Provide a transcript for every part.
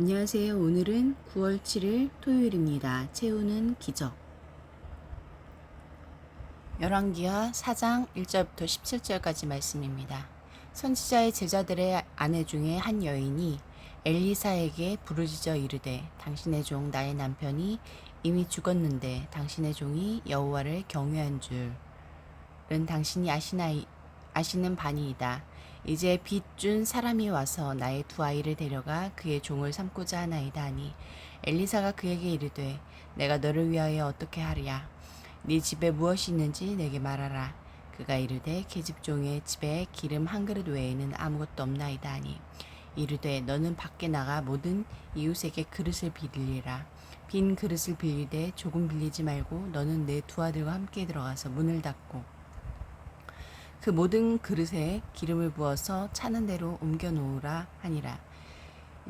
안녕하세요. 오늘은 9월 7일 토요일입니다. 채우는 기적. 열왕기하 4장 1절부터 17절까지 말씀입니다. 선지자의 제자들의 아내 중에 한 여인이 엘리사에게 부르짖어 이르되 당신의 종 나의 남편이 이미 죽었는데 당신의 종이 여호와를 경외한 줄은 당신이 아시는 바니이다. 이제 빚 준 사람이 와서 나의 두 아이를 데려가 그의 종을 삼고자 하나이다 하니 엘리사가 그에게 이르되 내가 너를 위하여 어떻게 하랴 네 집에 무엇이 있는지 내게 말하라. 그가 이르되 계집종의 집에 기름 한 그릇 외에는 아무것도 없나이다 하니 이르되 너는 밖에 나가 모든 이웃에게 그릇을 빌리라. 빈 그릇을 빌리되 조금 빌리지 말고 너는 내 두 아들과 함께 들어가서 문을 닫고 그 모든 그릇에 기름을 부어서 차는 대로 옮겨 놓으라 하니라.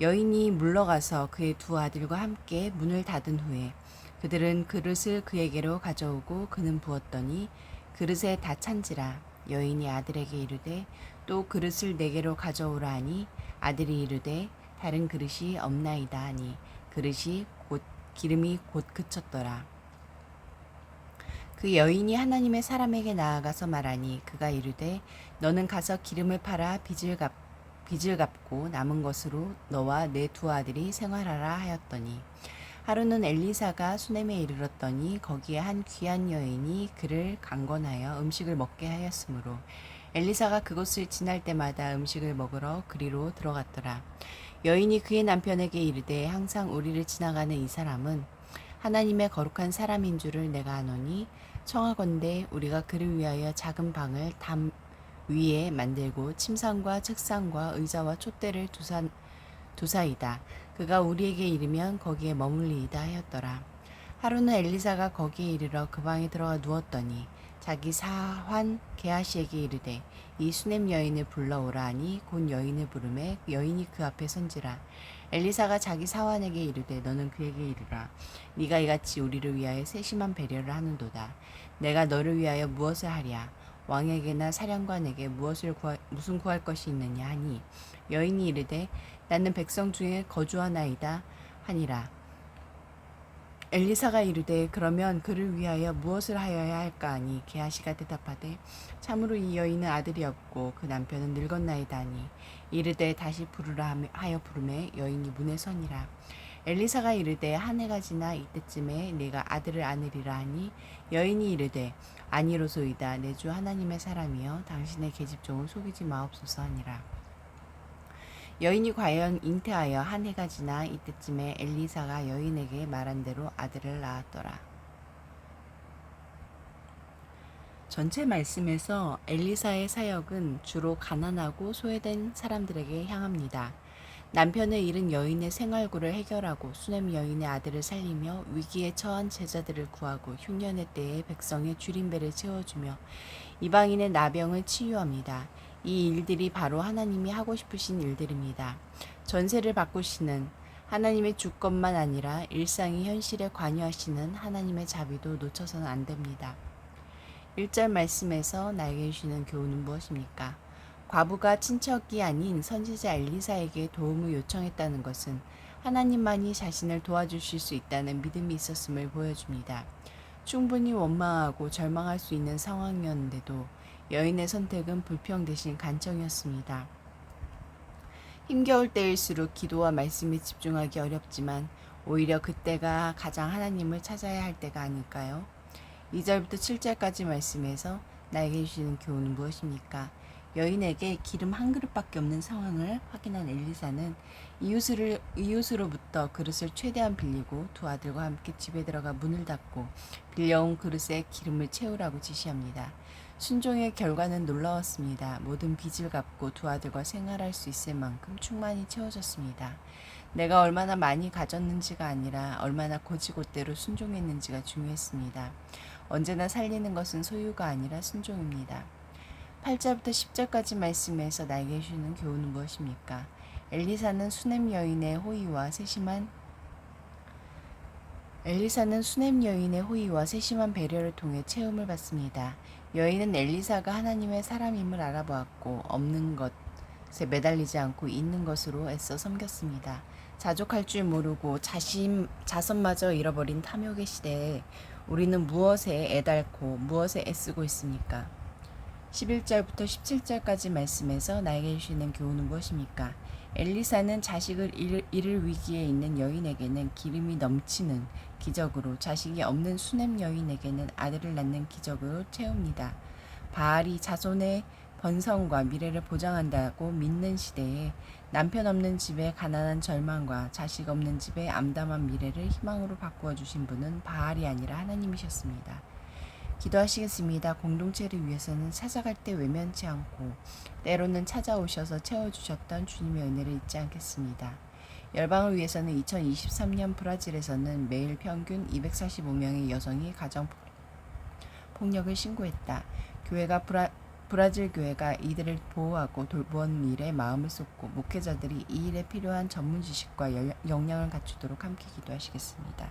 여인이 물러가서 그의 두 아들과 함께 문을 닫은 후에 그들은 그릇을 그에게로 가져오고 그는 부었더니 그릇에 다 찬지라. 여인이 아들에게 이르되 또 그릇을 내게로 가져오라 하니 아들이 이르되 다른 그릇이 없나이다 하니 기름이 곧 그쳤더라. 그 여인이 하나님의 사람에게 나아가서 말하니 그가 이르되 너는 가서 기름을 팔아 빚을 갚고 남은 것으로 너와 내 두 아들이 생활하라 하였더니 하루는 엘리사가 수넴에 이르렀더니 거기에 한 귀한 여인이 그를 강권하여 음식을 먹게 하였으므로 엘리사가 그곳을 지날 때마다 음식을 먹으러 그리로 들어갔더라. 여인이 그의 남편에게 이르되 항상 우리를 지나가는 이 사람은 하나님의 거룩한 사람인 줄을 내가 아노니 청하건대 우리가 그를 위하여 작은 방을 담 위에 만들고 침상과 책상과 의자와 촛대를 두사이다. 그가 우리에게 이르면 거기에 머물리이다 하였더라. 하루는 엘리사가 거기에 이르러 그 방에 들어가 누웠더니 자기 사환 게하시에게 이르되 이 수넴 여인을 불러오라 하니 곧 여인을 부르매 여인이 그 앞에 선지라. 엘리사가 자기 사환에게 이르되 너는 그에게 이르라. 네가 이같이 우리를 위하여 세심한 배려를 하는도다. 내가 너를 위하여 무엇을 하랴. 왕에게나 사령관에게 무슨 구할 것이 있느냐 하니 여인이 이르되 나는 백성 중에 거주하나이다 하니라. 엘리사가 이르되 그러면 그를 위하여 무엇을 하여야 할까 하니 게하시가 대답하되 참으로 이 여인은 아들이 없고 그 남편은 늙었나이다 하니 이르되 다시 부르라 하여 부르매 여인이 문에 서니라. 엘리사가 이르되 한 해가 지나 이때쯤에 네가 아들을 안으리라 하니 여인이 이르되 아니로소이다. 내 주 하나님의 사람이여 당신의 계집종을 속이지 마옵소서 하니라. 여인이 과연 잉태하여 한 해가 지나 이때쯤에 엘리사가 여인에게 말한 대로 아들을 낳았더라. 전체 말씀에서 엘리사의 사역은 주로 가난하고 소외된 사람들에게 향합니다. 남편을 잃은 여인의 생활고를 해결하고 수넴 여인의 아들을 살리며 위기에 처한 제자들을 구하고 흉년의 때에 백성의 줄임배를 채워주며 이방인의 나병을 치유합니다. 이 일들이 바로 하나님이 하고 싶으신 일들입니다. 전세를 바꾸시는 하나님의 주권만 아니라 일상의 현실에 관여하시는 하나님의 자비도 놓쳐서는 안 됩니다. 1절 말씀에서 나에게 주시는 교훈은 무엇입니까? 과부가 친척이 아닌 선지자 엘리사에게 도움을 요청했다는 것은 하나님만이 자신을 도와주실 수 있다는 믿음이 있었음을 보여줍니다. 충분히 원망하고 절망할 수 있는 상황이었는데도 여인의 선택은 불평 대신 간청이었습니다. 힘겨울 때일수록 기도와 말씀에 집중하기 어렵지만 오히려 그때가 가장 하나님을 찾아야 할 때가 아닐까요? 2절부터 7절까지 말씀에서 나에게 주시는 교훈은 무엇입니까? 여인에게 기름 한 그릇밖에 없는 상황을 확인한 엘리사는 이웃으로부터 그릇을 최대한 빌리고 두 아들과 함께 집에 들어가 문을 닫고 빌려온 그릇에 기름을 채우라고 지시합니다. 순종의 결과는 놀라웠습니다. 모든 빚을 갚고 두 아들과 생활할 수 있을 만큼 충만히 채워졌습니다. 내가 얼마나 많이 가졌는지가 아니라 얼마나 곧이곧대로 순종했는지가 중요했습니다. 언제나 살리는 것은 소유가 아니라 순종입니다. 8절부터 10절까지 말씀에서 나에게 주는 교훈은 무엇입니까? 엘리사는 수넴 여인의 호의와 세심한 배려를 통해 채움을 받습니다. 여인은 엘리사가 하나님의 사람임을 알아보았고 없는 것 것에 매달리지 않고 있는 것으로 애써 섬겼습니다. 자족할 줄 모르고 자선마저 잃어버린 탐욕의 시대에 우리는 무엇에 애달고 무엇에 애쓰고 있습니까? 11절부터 17절까지 말씀에서 나에게 주시는 교훈은 무엇입니까? 엘리사는 자식을 잃을 위기에 있는 여인에게는 기름이 넘치는 기적으로, 자식이 없는 수냄 여인에게는 아들을 낳는 기적으로 채웁니다. 바알이 자손의 번성과 미래를 보장한다고 믿는 시대에 남편 없는 집에 가난한 절망과 자식 없는 집에 암담한 미래를 희망으로 바꾸어 주신 분은 바알이 아니라 하나님이셨습니다. 기도하시겠습니다. 공동체를 위해서는 찾아갈 때 외면치 않고 때로는 찾아오셔서 채워주셨던 주님의 은혜를 잊지 않겠습니다. 열방을 위해서는 2023년 브라질에서는 매일 평균 245명의 여성이 가정폭력을 신고했다. 브라질 교회가 이들을 보호하고 돌보는 일에 마음을 쏟고 목회자들이 이 일에 필요한 전문 지식과 역량을 갖추도록 함께 기도하시겠습니다.